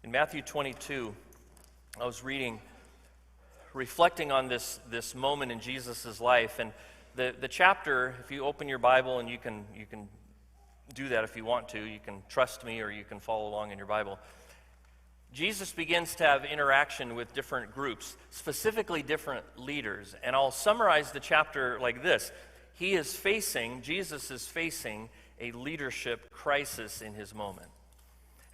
In Matthew 22, I was reflecting on this moment in Jesus' life, and the chapter, if you open your Bible, and you can do that if you want to, you can trust me or you can follow along in your Bible. Jesus begins to have interaction with different groups, specifically different leaders, and I'll summarize the chapter like this. Jesus is facing a leadership crisis in his moment.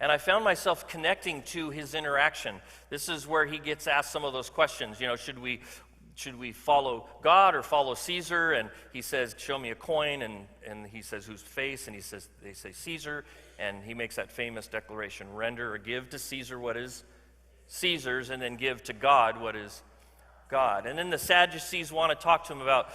And I found myself connecting to his interaction. This is where he gets asked some of those questions. You know, should we follow God or follow Caesar? And he says, show me a coin. And he says, whose face? And they say Caesar. And he makes that famous declaration, render or give to Caesar what is Caesar's, and then give to God what is God. And then the Sadducees want to talk to him about,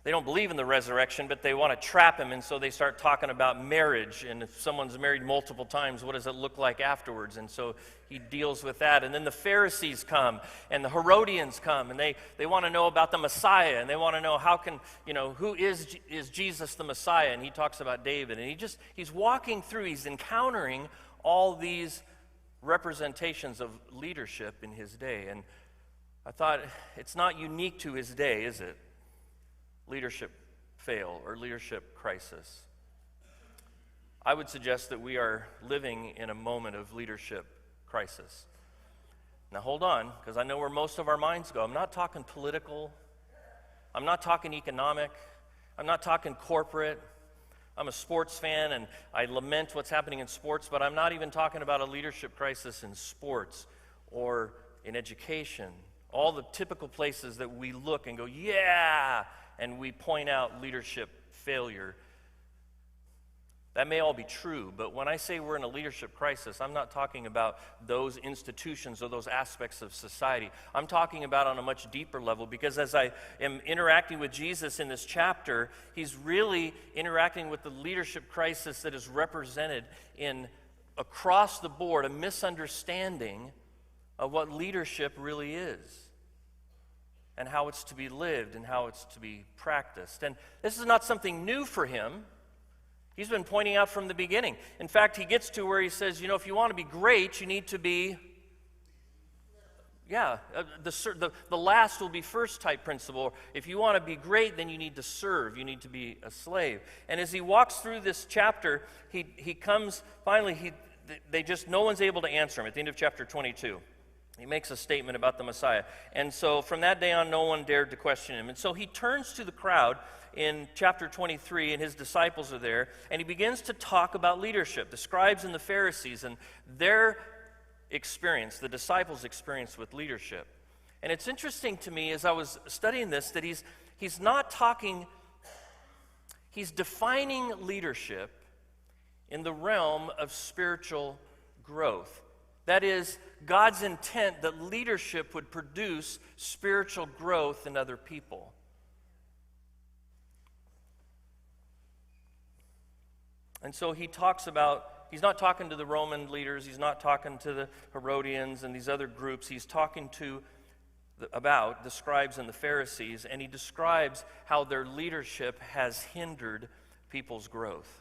they don't believe in the resurrection, but they want to trap him, and so they start talking about marriage, and if someone's married multiple times, what does it look like afterwards? And so he deals with that. And then the Pharisees come, and the Herodians come, and they want to know about the Messiah, and they want to know who is Jesus the Messiah? And he talks about David, and he's walking through, he's encountering all these representations of leadership in his day. And I thought, it's not unique to his day, is it? Leadership fail or leadership crisis. I would suggest that we are living in a moment of leadership crisis. Now hold on, because I know where most of our minds go. I'm not talking political. I'm not talking economic. I'm not talking corporate. I'm a sports fan, and I lament what's happening in sports, but I'm not even talking about a leadership crisis in sports or in education. All the typical places that we look and go, yeah, and we point out leadership failure. That may all be true, but when I say we're in a leadership crisis, I'm not talking about those institutions or those aspects of society. I'm talking about on a much deeper level, because as I am interacting with Jesus in this chapter, he's really interacting with the leadership crisis that is represented in, across the board, a misunderstanding of what leadership really is, and how it's to be lived and how it's to be practiced. And this is not something new for him. He's been pointing out from the beginning. In fact, he gets to where he says, if you want to be great, you need to be, the last will be first type principle. If you want to be great, then you need to serve. You need to be a slave. And as he walks through this chapter, he comes, finally, no one's able to answer him at the end of chapter 22. He makes a statement about the Messiah. And so from that day on, no one dared to question him. And so he turns to the crowd in chapter 23, and his disciples are there, and he begins to talk about leadership, the scribes and the Pharisees, and their experience, the disciples' experience with leadership. And it's interesting to me as I was studying this that he's defining leadership in the realm of spiritual growth. That is, God's intent that leadership would produce spiritual growth in other people. And so he talks about, he's not talking to the Roman leaders, he's not talking to the Herodians and these other groups, he's talking about the scribes and the Pharisees, and he describes how their leadership has hindered people's growth.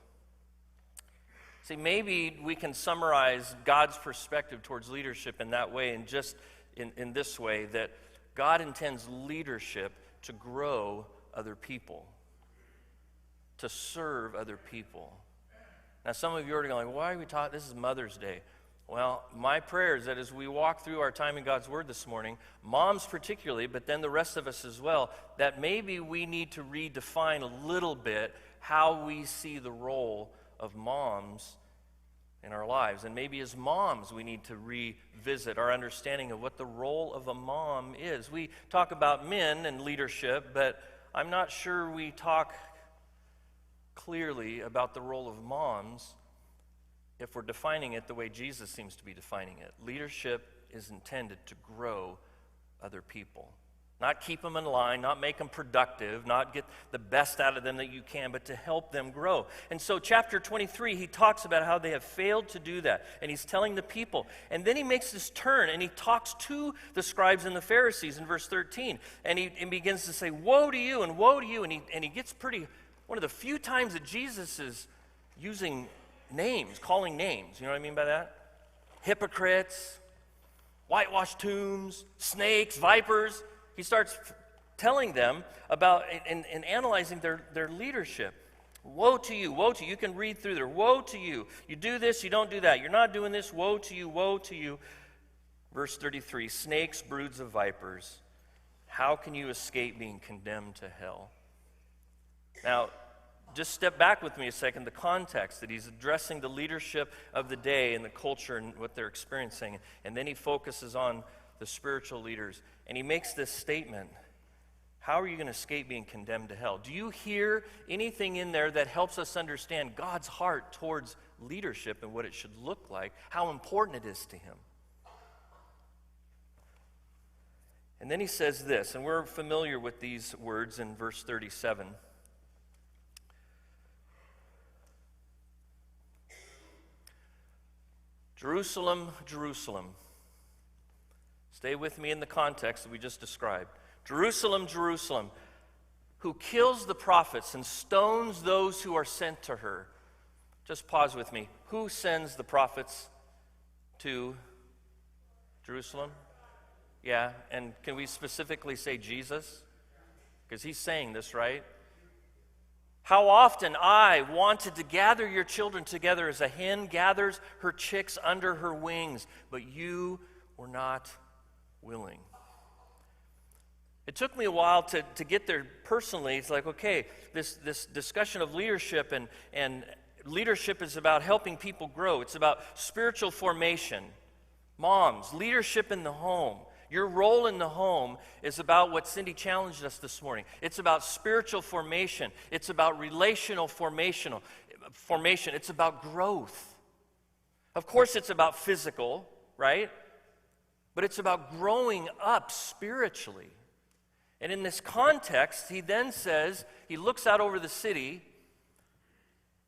See, maybe we can summarize God's perspective towards leadership in that way, and just in this way, that God intends leadership to grow other people, to serve other people. Now, some of you are going, why are we taught this is Mother's Day? Well, my prayer is that as we walk through our time in God's Word this morning, moms particularly, but then the rest of us as well, that maybe we need to redefine a little bit how we see the role of moms in our lives. And maybe as moms, we need to revisit our understanding of what the role of a mom is. We talk about men and leadership, but I'm not sure we talk clearly about the role of moms if we're defining it the way Jesus seems to be defining it. Leadership is intended to grow other people. Not keep them in line, not make them productive, not get the best out of them that you can, but to help them grow. And so chapter 23, he talks about how they have failed to do that. And he's telling the people. And then he makes this turn and he talks to the scribes and the Pharisees in verse 13. And he begins to say, woe to you and woe to you. And he gets one of the few times that Jesus is using names, calling names. You know what I mean by that? hypocrites, whitewashed tombs, snakes, vipers. He starts telling them about and analyzing their leadership. Woe to you, woe to you. You can read through there. Woe to you. You do this, you don't do that. You're not doing this. Woe to you, woe to you. Verse 33, snakes, broods of vipers. How can you escape being condemned to hell? Now, just step back with me a second, the context that he's addressing the leadership of the day and the culture and what they're experiencing. And then he focuses on the spiritual leaders. And he makes this statement, how are you going to escape being condemned to hell? Do you hear anything in there that helps us understand God's heart towards leadership and what it should look like, how important it is to him? And then he says this, and we're familiar with these words in verse 37. Jerusalem, Jerusalem. Stay with me in the context that we just described. Jerusalem, Jerusalem, who kills the prophets and stones those who are sent to her. Just pause with me. Who sends the prophets to Jerusalem? Yeah, and can we specifically say Jesus? Because he's saying this, right? How often I wanted to gather your children together as a hen gathers her chicks under her wings, but you were not willing. It took me a while to get there personally. It's like, okay, this discussion of leadership and leadership is about helping people grow. It's about spiritual formation. Moms, leadership in the home. Your role in the home is about what Cindy challenged us this morning. It's about spiritual formation. It's about relational formation. It's about growth. Of course, it's about physical, right? But it's about growing up spiritually. And in this context, he then says, he looks out over the city,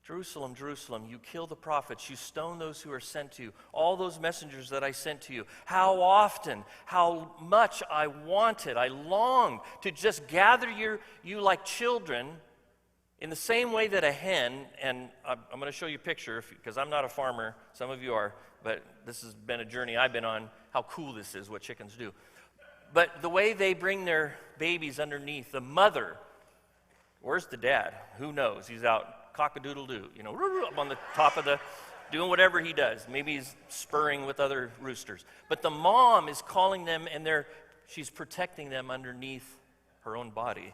Jerusalem, Jerusalem, you kill the prophets, you stone those who are sent to you, all those messengers that I sent to you. How often, how much I wanted, I longed to just gather you like children in the same way that a hen, and I'm going to show you a picture because I'm not a farmer, some of you are, but this has been a journey I've been on, how cool this is, what chickens do. But the way they bring their babies underneath, the mother, where's the dad? Who knows? He's out cock-a-doodle-doo, up on the top of the, doing whatever he does. Maybe he's spurring with other roosters. But the mom is calling them, and she's protecting them underneath her own body.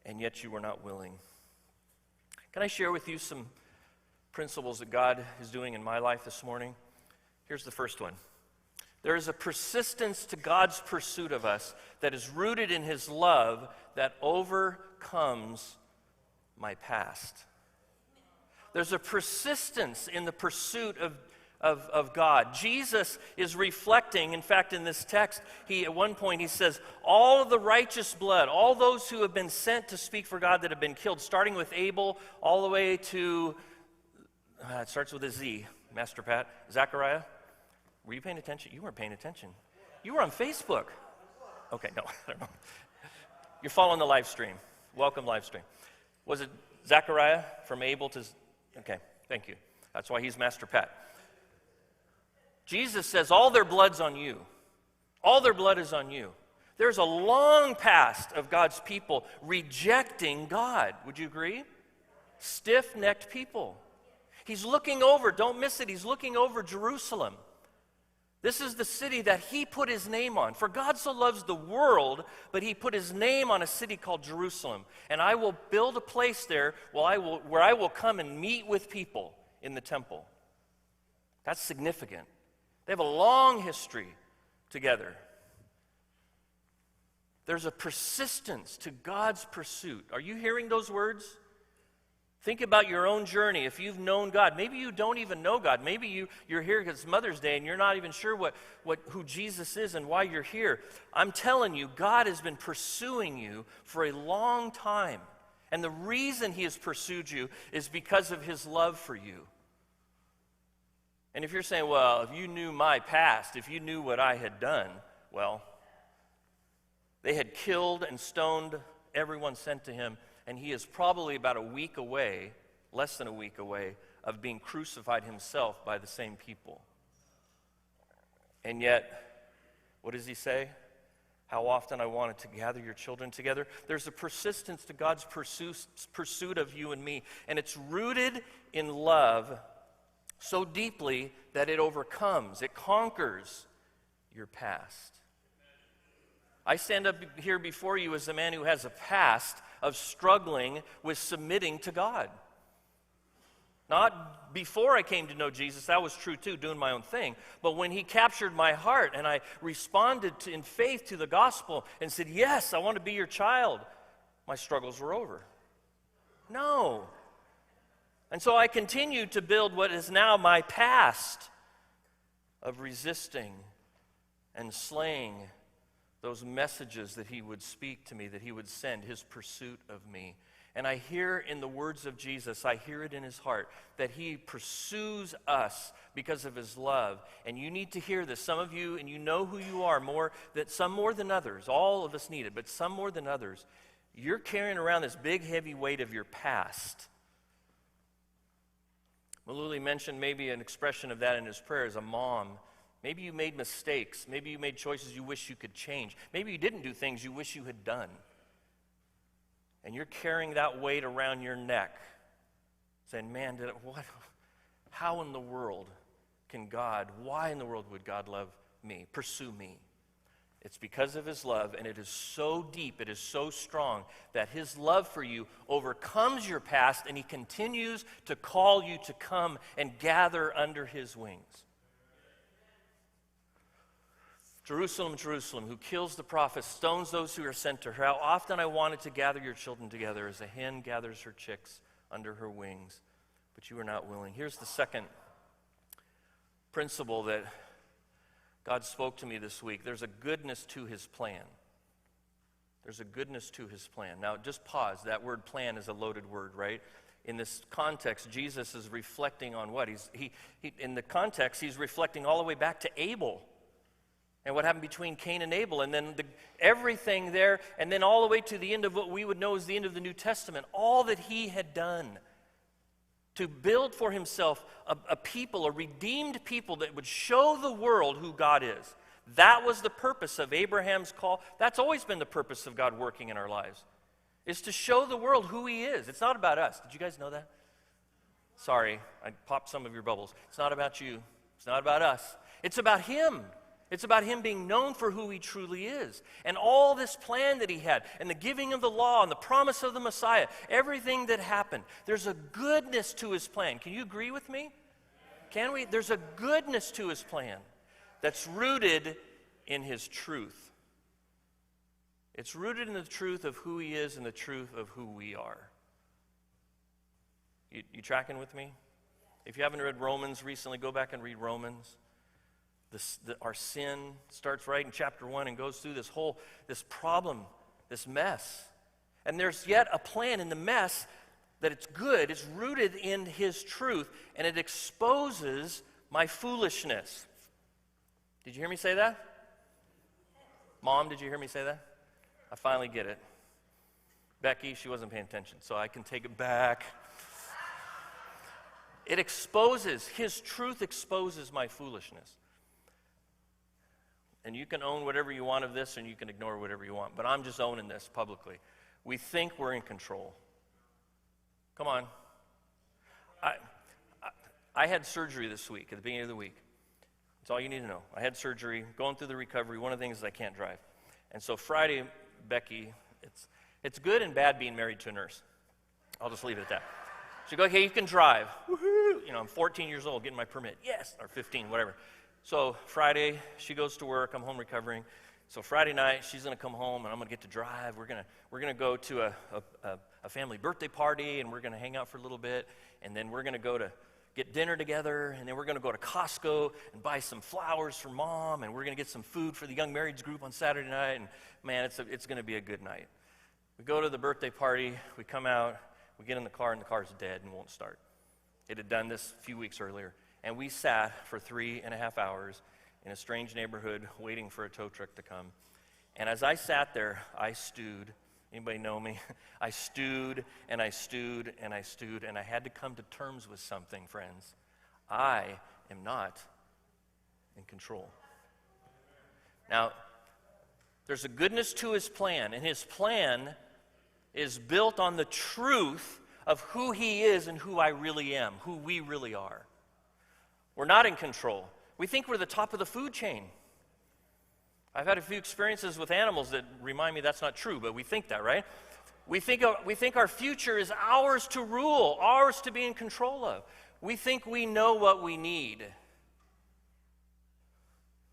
And yet you were not willing. Can I share with you some principles that God is doing in my life this morning? Here's the first one. There is a persistence to God's pursuit of us that is rooted in his love that overcomes my past. There's a persistence in the pursuit of God. Jesus is reflecting, in fact, in this text, at one point he says, all of the righteous blood, all those who have been sent to speak for God that have been killed, starting with Abel all the way to, it starts with a Z, Master Pat, Zechariah. Were you paying attention? You weren't paying attention. You were on Facebook. Okay, no, I don't know. You're following the live stream. Welcome, live stream. Was it Zechariah from Abel to... Okay, thank you. That's why he's Master Pat. Jesus says, all their blood's on you. All their blood is on you. There's a long past of God's people rejecting God. Would you agree? Stiff-necked people. He's looking over, don't miss it, he's looking over Jerusalem. This is the city that he put his name on. For God so loves the world, but he put his name on a city called Jerusalem. And I will build a place there where I will come and meet with people in the temple. That's significant. They have a long history together. There's a persistence to God's pursuit. Are you hearing those words? Think about your own journey. If you've known God, maybe you don't even know God. Maybe you're here because it's Mother's Day and you're not even sure who Jesus is and why you're here. I'm telling you, God has been pursuing you for a long time. And the reason he has pursued you is because of his love for you. And if you're saying, well, if you knew my past, if you knew what I had done, well, they had killed and stoned everyone sent to him. And he is probably about a week away, less than a week away, of being crucified himself by the same people. And yet, what does he say? How often I wanted to gather your children together. There's a persistence to God's pursuit of you and me. And it's rooted in love so deeply that it overcomes, it conquers your past. I stand up here before you as a man who has a past of struggling with submitting to God. Not before I came to know Jesus, that was true too, doing my own thing. But when he captured my heart and I responded in faith to the gospel and said, yes, I want to be your child, my struggles were over. No. And so I continued to build what is now my past of resisting and slaying those messages that he would speak to me, that he would send, his pursuit of me. And I hear in the words of Jesus, I hear it in his heart, that he pursues us because of his love. And you need to hear this. Some of you, and you know who you are, some more than others. All of us need it, but some more than others. You're carrying around this big, heavy weight of your past. Maluli mentioned maybe an expression of that in his prayer as a mom. Maybe you made mistakes. Maybe you made choices you wish you could change. Maybe you didn't do things you wish you had done. And you're carrying that weight around your neck, saying, man, how in the world why in the world would God love me, pursue me? It's because of his love, and it is so deep, it is so strong, that his love for you overcomes your past, and he continues to call you to come and gather under his wings. Jerusalem, Jerusalem, who kills the prophets, stones those who are sent to her. How often I wanted to gather your children together as a hen gathers her chicks under her wings, but you were not willing. Here's the second principle that God spoke to me this week. There's a goodness to his plan. There's a goodness to his plan. Now, just pause. That word plan is a loaded word, right? In this context, Jesus is reflecting on what? In the context, he's reflecting all the way back to Abel. And what happened between Cain and Abel, and then everything there, and then all the way to the end of what we would know as the end of the New Testament, all that he had done to build for himself a people, a redeemed people that would show the world who God is. That was the purpose of Abraham's call. That's always been the purpose of God working in our lives, is to show the world who he is. It's not about us. Did you guys know that? Sorry, I popped some of your bubbles. It's not about you. It's not about us. It's about him. It's about him being known for who he truly is. And all this plan that he had, and the giving of the law, and the promise of the Messiah, everything that happened, there's a goodness to his plan. Can you agree with me? Can we? There's a goodness to his plan that's rooted in his truth. It's rooted in the truth of who he is and the truth of who we are. You tracking with me? If you haven't read Romans recently, go back and read Romans. Our sin starts right in chapter 1 and goes through this problem, this mess. And there's yet a plan in the mess that it's good. It's rooted in his truth, and it exposes my foolishness. Did you hear me say that? Mom, did you hear me say that? I finally get it. Becky, she wasn't paying attention, so I can take it back. It exposes, his truth exposes my foolishness. And you can own whatever you want of this, and you can ignore whatever you want. But I'm just owning this publicly. We think we're in control. Come on. I had surgery this week, at the beginning of the week. That's all you need to know. I had surgery, going through the recovery. One of the things is I can't drive. And so Friday, Becky, it's good and bad being married to a nurse. I'll just leave it at that. She goes, okay, you can drive. Woohoo! I'm 14 years old, getting my permit. Yes, or 15, whatever. So Friday, she goes to work. I'm home recovering. So Friday night, she's going to come home, and I'm going to get to drive. We're going to go to a family birthday party, and we're going to hang out for a little bit, and then we're going to go to get dinner together, and then we're going to go to Costco and buy some flowers for Mom, and we're going to get some food for the young marrieds group on Saturday night, and man, it's going to be a good night. We go to the birthday party. We come out. We get in the car, and the car's dead and won't start. It had done this a few weeks earlier. And we sat for 3.5 hours in a strange neighborhood waiting for a tow truck to come. And as I sat there, I stewed. Anybody know me? I stewed, and I stewed, and I stewed, and I had to come to terms with something, friends. I am not in control. Now, there's a goodness to his plan, and his plan is built on the truth of who he is and who I really am, who we really are. We're not in control. We think we're the top of the food chain. I've had a few experiences with animals that remind me that's not true, but we think that, right? We think our future is ours to rule, ours to be in control of. We think we know what we need.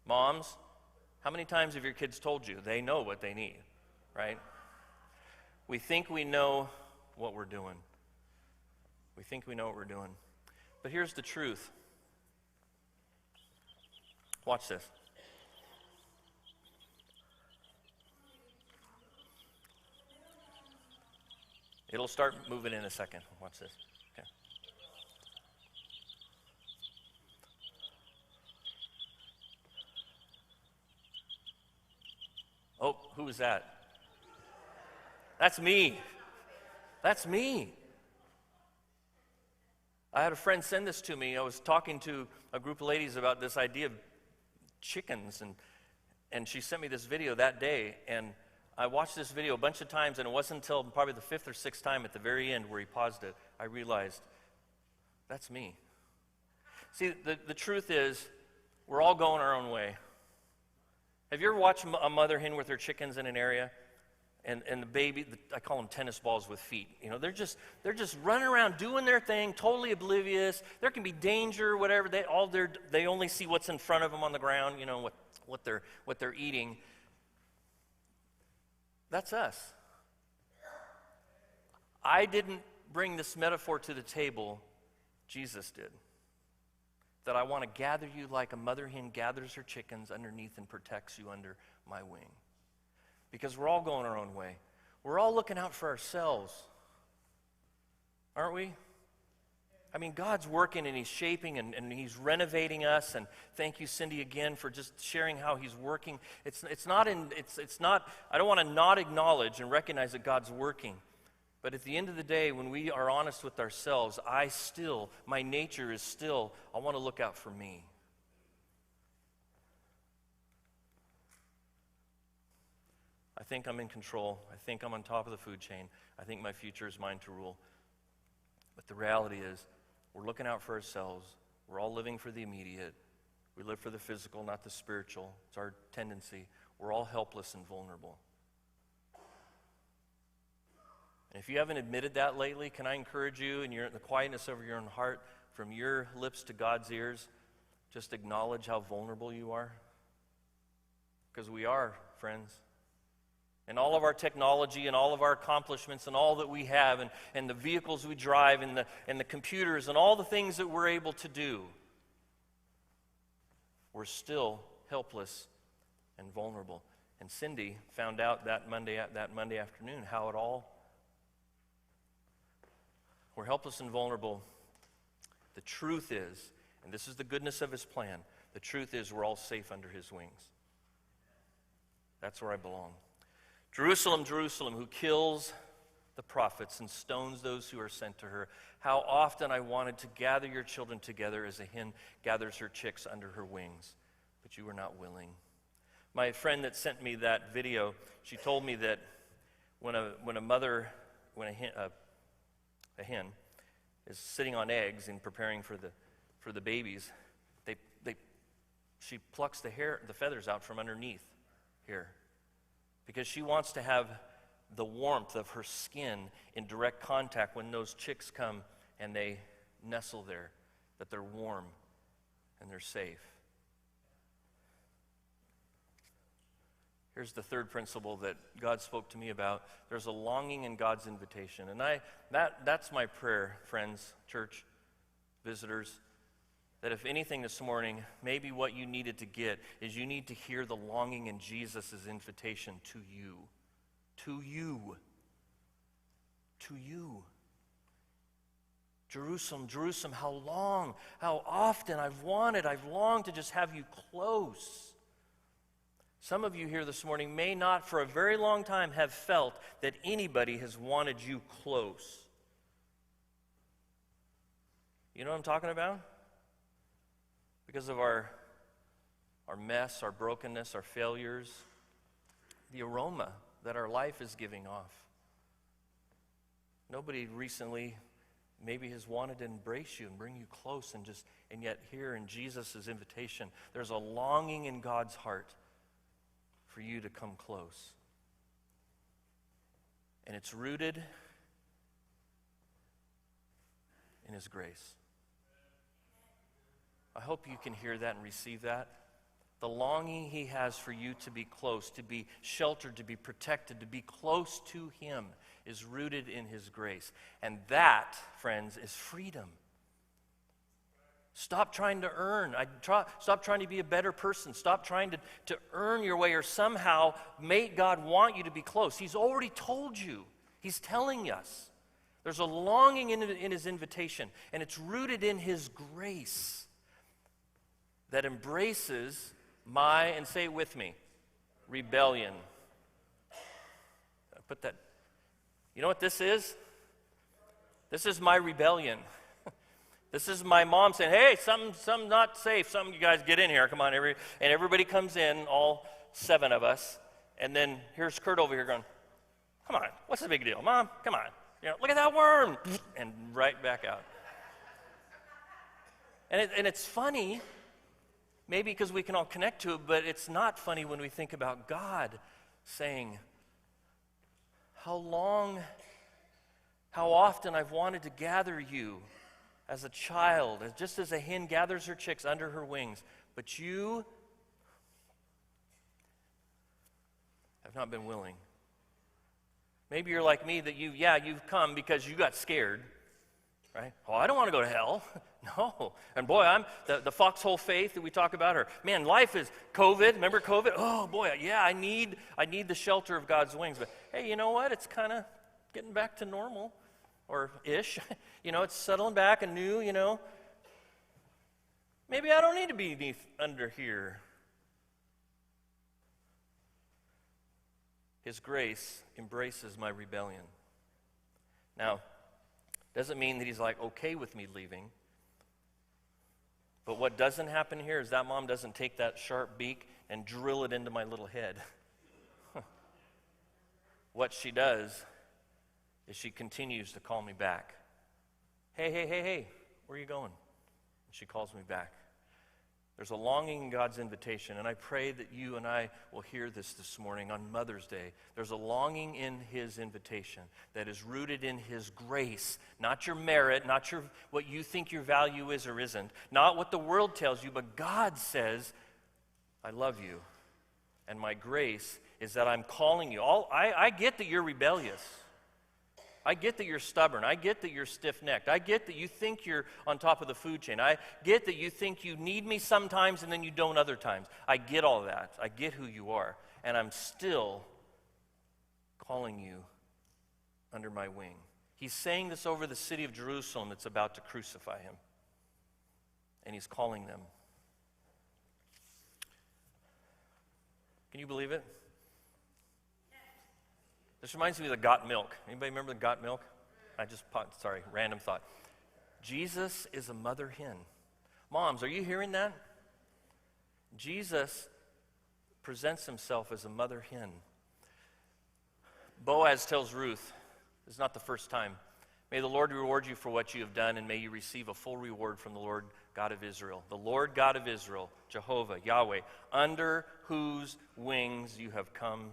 Moms, how many times have your kids told you they know what they need, right? We think we know what we're doing. We think we know what we're doing. But here's the truth. Watch this. It'll start moving in a second. Watch this. Okay. Oh, who was that? That's me. That's me. I had a friend send this to me. I was talking to a group of ladies about this idea of chickens, and she sent me this video that day, and I watched this video a bunch of times, and it wasn't until probably the fifth or sixth time at the very end where he paused it, I realized, that's me. See, the truth is, we're all going our own way. Have you ever watched a mother hen with her chickens in an area? And the baby, I call them tennis balls with feet. You know, they're just running around doing their thing, totally oblivious. There can be danger, whatever. They only see what's in front of them on the ground. You know what they're eating. That's us. I didn't bring this metaphor to the table. Jesus did. That I want to gather you like a mother hen gathers her chickens underneath and protects you under my wing. Because we're all going our own way. We're all looking out for ourselves. Aren't we? I mean, God's working and He's shaping and He's renovating us. And thank you, Cindy, again for just sharing how He's working. It's not. I don't want to not acknowledge and recognize that God's working. But at the end of the day, when we are honest with ourselves, my nature is still, I want to look out for me. I think I'm in control. I think I'm on top of the food chain. I think my future is mine to rule. But the reality is, we're looking out for ourselves. We're all living for the immediate. We live for the physical, not the spiritual. It's our tendency. We're all helpless and vulnerable. And if you haven't admitted that lately, can I encourage you in the quietness of your own heart, from your lips to God's ears, just acknowledge how vulnerable you are? Because we are, friends. And all of our technology and all of our accomplishments and all that we have and the vehicles we drive and the computers and all the things that we're able to do, we're still helpless and vulnerable. And Cindy found out that Monday afternoon how it all, we're helpless and vulnerable. The truth is, and this is the goodness of His plan, the truth is we're all safe under His wings. That's where I belong. Jerusalem, Jerusalem, who kills the prophets and stones those who are sent to her. How often I wanted to gather your children together as a hen gathers her chicks under her wings, but you were not willing. My friend that sent me that video, she told me that when a hen is sitting on eggs and preparing for the babies, she plucks the feathers out from underneath here. Because she wants to have the warmth of her skin in direct contact when those chicks come and they nestle there, that they're warm and they're safe. Here's the third principle that God spoke to me about. There's a longing in God's invitation. And that's my prayer, friends, church, visitors, that if anything this morning, maybe what you needed to get is you need to hear the longing in Jesus' invitation to you. To you. To you. Jerusalem, Jerusalem, how long, how often I've longed to just have you close. Some of you here this morning may not for a very long time have felt that anybody has wanted you close. You know what I'm talking about? Because of our our mess, our brokenness, our failures, the aroma that our life is giving off. Nobody recently maybe has wanted to embrace you and bring you close, and yet here in Jesus' invitation, there's a longing in God's heart for you to come close. And it's rooted in His grace. I hope you can hear that and receive that. The longing He has for you to be close, to be sheltered, to be protected, to be close to Him is rooted in His grace. And that, friends, is freedom. Stop trying to earn. Stop trying to be a better person. Stop trying to earn your way or somehow make God want you to be close. He's already told you. He's telling us. There's a longing in His invitation, and it's rooted in His grace that embraces my, and say it with me, rebellion. Put that. You know what this is? This is my rebellion. This is my mom saying, hey, something's not safe. Something, you guys get in here. Come on. And everybody comes in, all 7 of us. And then here's Curt over here going, come on, what's the big deal? Mom, come on. Look at that worm. And right back out. And it's funny, maybe because we can all connect to it, but it's not funny when we think about God saying, how often I've wanted to gather you as a child, just as a hen gathers her chicks under her wings, but you have not been willing. Maybe you're like me, that you've come because you got scared, right? Oh, I don't want to go to hell. No. And boy, I'm the foxhole faith that we talk about, or man, life is COVID. Remember COVID? Oh boy, yeah, I need the shelter of God's wings. But hey, you know what? It's kind of getting back to normal, or ish. It's settling back anew. Maybe I don't need to be under here. His grace embraces my rebellion. Now, doesn't mean that He's like okay with me leaving. But what doesn't happen here is that mom doesn't take that sharp beak and drill it into my little head. What she does is she continues to call me back. Hey, where are you going? And she calls me back. There's a longing in God's invitation, and I pray that you and I will hear this morning on Mother's Day. There's a longing in His invitation that is rooted in His grace, not your merit, not what you think your value is or isn't, not what the world tells you, but God says, I love you, and my grace is that I'm calling you. I get that you're rebellious. I get that you're stubborn. I get that you're stiff-necked. I get that you think you're on top of the food chain. I get that you think you need me sometimes and then you don't other times. I get all that. I get who you are. And I'm still calling you under my wing. He's saying this over the city of Jerusalem that's about to crucify Him. And He's calling them. Can you believe it? This reminds me of the Got Milk. Anybody remember the Got Milk? Random thought. Jesus is a mother hen. Moms, are you hearing that? Jesus presents Himself as a mother hen. Boaz tells Ruth, this is not the first time, may the Lord reward you for what you have done, and may you receive a full reward from the Lord God of Israel. The Lord God of Israel, Jehovah, Yahweh, under whose wings you have come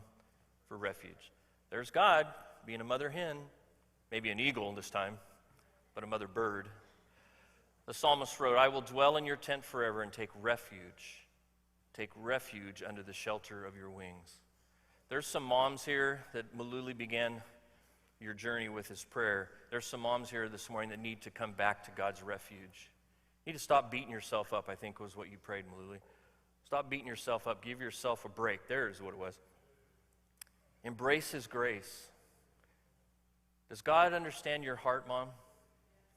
for refuge. There's God being a mother hen, maybe an eagle this time, but a mother bird. The psalmist wrote, I will dwell in your tent forever and take refuge under the shelter of your wings. There's some moms here that Maluli began your journey with his prayer. There's some moms here this morning that need to come back to God's refuge. You need to stop beating yourself up, I think was what you prayed, Maluli. Stop beating yourself up. Give yourself a break. There's what it was. Embrace His grace. Does God understand your heart, Mom?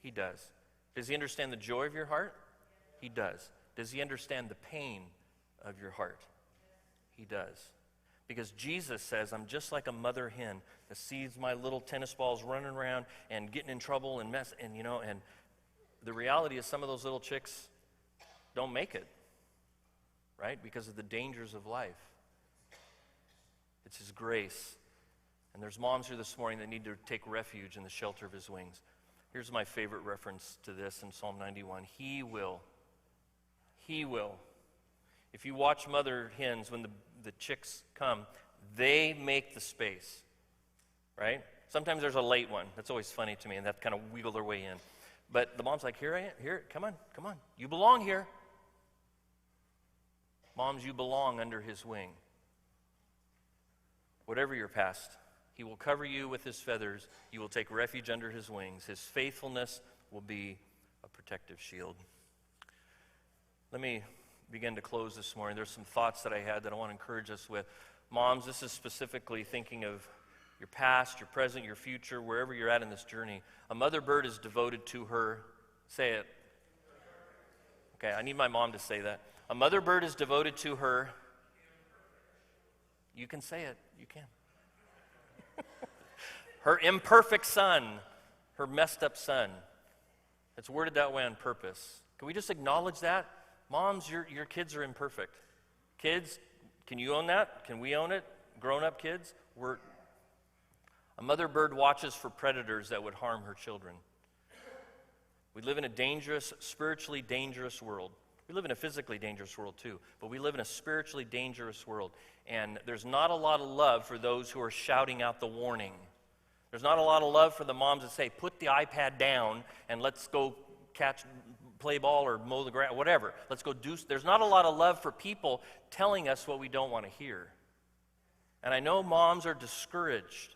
He does. Does He understand the joy of your heart? He does. Does He understand the pain of your heart? He does. Because Jesus says, I'm just like a mother hen that sees my little tennis balls running around and getting in trouble and mess, and the reality is some of those little chicks don't make it. right? Because of the dangers of life. It's His grace. And there's moms here this morning that need to take refuge in the shelter of His wings. Here's my favorite reference to this in Psalm 91. He will. If you watch mother hens, when the chicks come, they make the space, right? Sometimes there's a late one. That's always funny to me, and that kind of wiggle their way in. But the mom's like, here I am, here, come on. You belong here. Moms, you belong under His wing. Whatever your past, He will cover you with His feathers. You will take refuge under His wings. His faithfulness will be a protective shield. Let me begin to close this morning. There's some thoughts that I had that I want to encourage us with. Moms, this is specifically thinking of your past, your present, your future, wherever you're at in this journey. A mother bird is devoted to her, say it. Okay, I need my mom to say that. A mother bird is devoted to her. You can say it, you can. Her imperfect son, her messed up son. It's worded that way on purpose. Can we just acknowledge that? Moms, your kids are imperfect. Kids, can you own that? Can we own it? Grown-up kids? A mother bird watches for predators that would harm her children. We live in a dangerous, spiritually dangerous world. We live in a physically dangerous world too, but we live in a spiritually dangerous world. And there's not a lot of love for those who are shouting out the warning. There's not a lot of love for the moms that say, put the iPad down and let's go play ball or mow the grass, whatever. Let's go do. There's not a lot of love for people telling us what we don't want to hear. And I know moms are discouraged.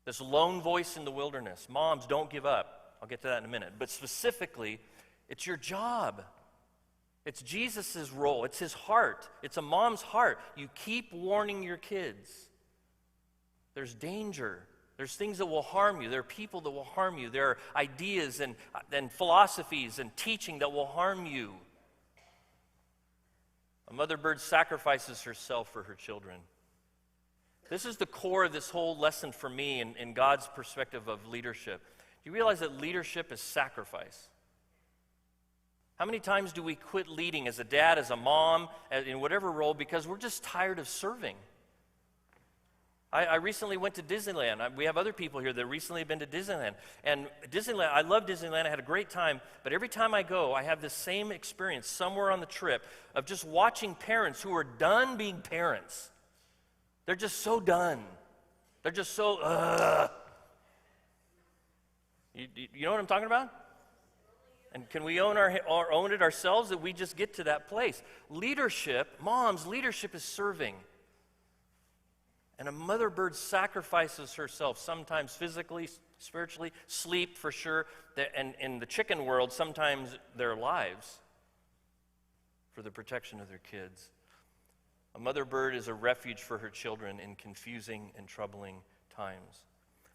This lone voice in the wilderness. Moms, don't give up. I'll get to that in a minute. But specifically, it's your job. It's Jesus' role. It's His heart. It's a mom's heart. You keep warning your kids. There's danger. There's things that will harm you. There are people that will harm you. There are ideas and philosophies and teaching that will harm you. A mother bird sacrifices herself for her children. This is the core of this whole lesson for me in God's perspective of leadership. Do you realize that leadership is sacrifice? How many times do we quit leading as a dad, as a mom, in whatever role, because we're just tired of serving? I recently went to Disneyland. We have other people here that recently have been to Disneyland. And Disneyland, I love Disneyland. I had a great time. But every time I go, I have this same experience somewhere on the trip of just watching parents who are done being parents. They're just so done. They're just so, You know what I'm talking about? And can we own it ourselves that we just get to that place? Leadership, moms, leadership is serving. And a mother bird sacrifices herself, sometimes physically, spiritually, sleep for sure, and in the chicken world, sometimes their lives for the protection of their kids. A mother bird is a refuge for her children in confusing and troubling times.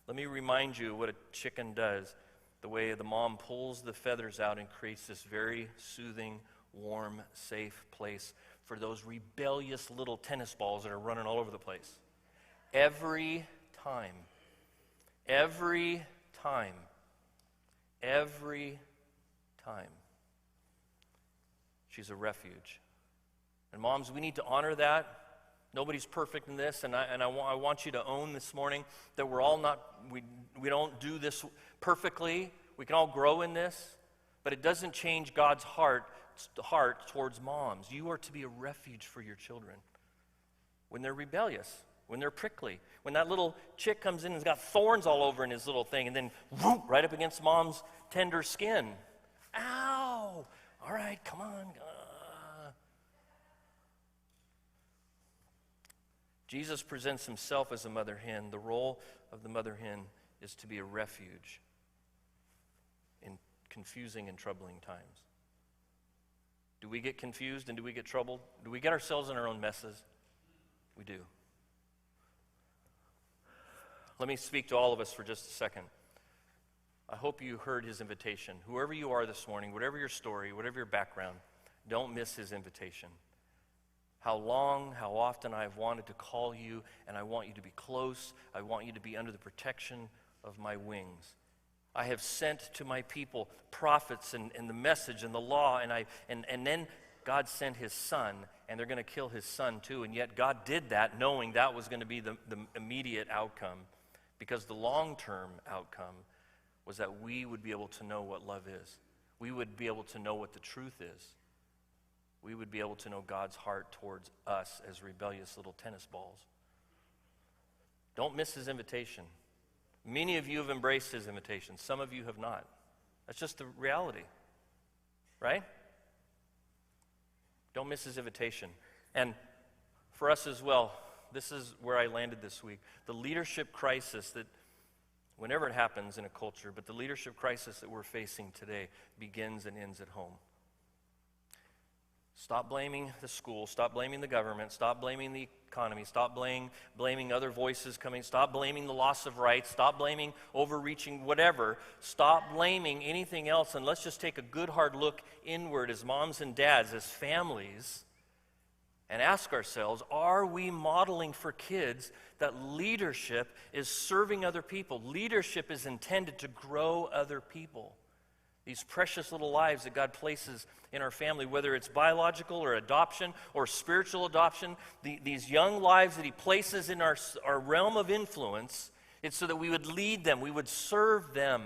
Let me remind you what a chicken does. The way the mom pulls the feathers out and creates this very soothing, warm, safe place for those rebellious little tennis balls that are running all over the place. Every time, she's a refuge. And moms, we need to honor that. Nobody's perfect in this, and I want you to own this morning that we're all not, we don't do this perfectly. We can all grow in this, but it doesn't change God's heart towards moms. You are to be a refuge for your children when they're rebellious, when they're prickly, when that little chick comes in and has got thorns all over in his little thing, and then whoop, right up against mom's tender skin. Ow! All right, come on. Jesus presents Himself as a mother hen. The role of the mother hen is to be a refuge in confusing and troubling times. Do we get confused and do we get troubled? Do we get ourselves in our own messes? We do. Let me speak to all of us for just a second. I hope you heard His invitation. Whoever you are this morning, whatever your story, whatever your background, don't miss His invitation. How long, how often I have wanted to call you, and I want you to be close. I want you to be under the protection of my wings. I have sent to my people prophets and the message and the law, and then God sent his son, and they're going to kill his son too. And yet God did that knowing that was going to be the immediate outcome, because the long-term outcome was that we would be able to know what love is. We would be able to know what the truth is. We would be able to know God's heart towards us as rebellious little tennis balls. Don't miss his invitation. Many of you have embraced his invitation. Some of you have not. That's just the reality, right? Don't miss his invitation. And for us as well, this is where I landed this week. The leadership crisis that, whenever it happens in a culture, but the leadership crisis that we're facing today begins and ends at home. Stop blaming the school, stop blaming the government, stop blaming the economy, stop blaming other voices coming, stop blaming the loss of rights, stop blaming overreaching, whatever. Stop blaming anything else, and let's just take a good hard look inward as moms and dads, as families, and ask ourselves, are we modeling for kids that leadership is serving other people? Leadership is intended to grow other people. These precious little lives that God places in our family, whether it's biological or adoption or spiritual adoption, these young lives that he places in our realm of influence, it's so that we would lead them, we would serve them,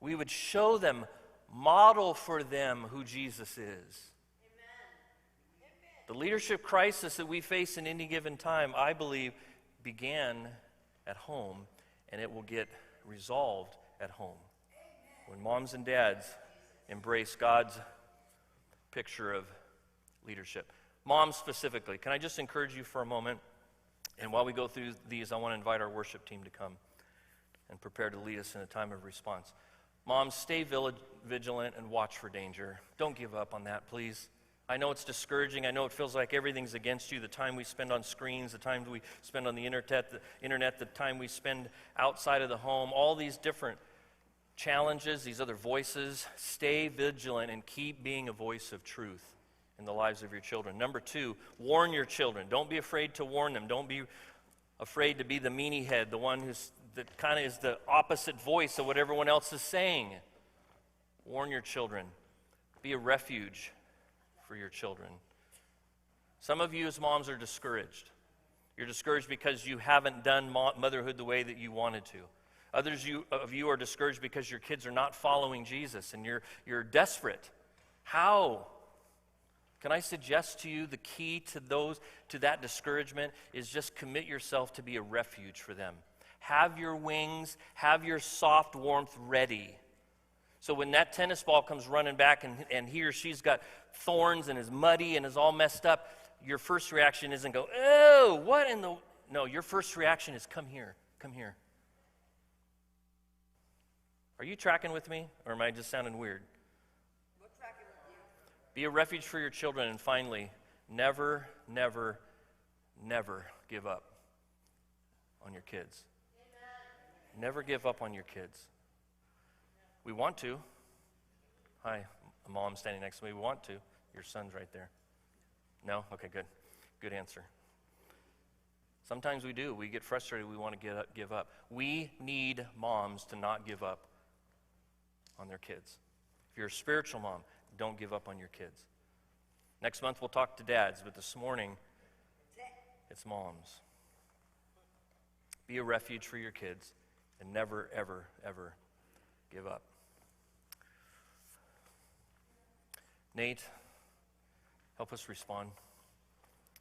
we would show them, model for them who Jesus is. Amen. The leadership crisis that we face in any given time, I believe, began at home, and it will get resolved at home. When moms and dads embrace God's picture of leadership. Moms specifically, can I just encourage you for a moment? And while we go through these, I want to invite our worship team to come and prepare to lead us in a time of response. Moms, stay vigilant and watch for danger. Don't give up on that, please. I know it's discouraging. I know it feels like everything's against you. The time we spend on screens, the time we spend on the internet, the time we spend outside of the home, all these different challenges, these other voices. Stay vigilant and keep being a voice of truth in the lives of your children. Number 2, warn your children. Don't be afraid to warn them. Don't be afraid to be the meanie head, the one that kind of is the opposite voice of what everyone else is saying. Warn your children. Be a refuge for your children. Some of you as moms are discouraged. You're discouraged because you haven't done motherhood the way that you wanted to. Others of you are discouraged because your kids are not following Jesus, and you're desperate. How? Can I suggest to you the key to that discouragement is just commit yourself to be a refuge for them. Have your wings, have your soft warmth ready. So when that tennis ball comes running back and he or she's got thorns and is muddy and is all messed up, your first reaction isn't go, oh, what in the... No, your first reaction is come here, come here. Are you tracking with me, or am I just sounding weird? We're tracking with you. Be a refuge for your children, and finally, never, never, never give up on your kids. Amen. Never give up on your kids. We want to. Hi, a mom standing next to me. We want to. Your son's right there. No? Okay, good. Good answer. Sometimes we do. We get frustrated. We want to give up. We need moms to not give up on their kids. If you're a spiritual mom, don't give up on your kids. Next month we'll talk to dads, but this morning it's moms. Be a refuge for your kids and never, ever, ever give up. Nate, help us respond.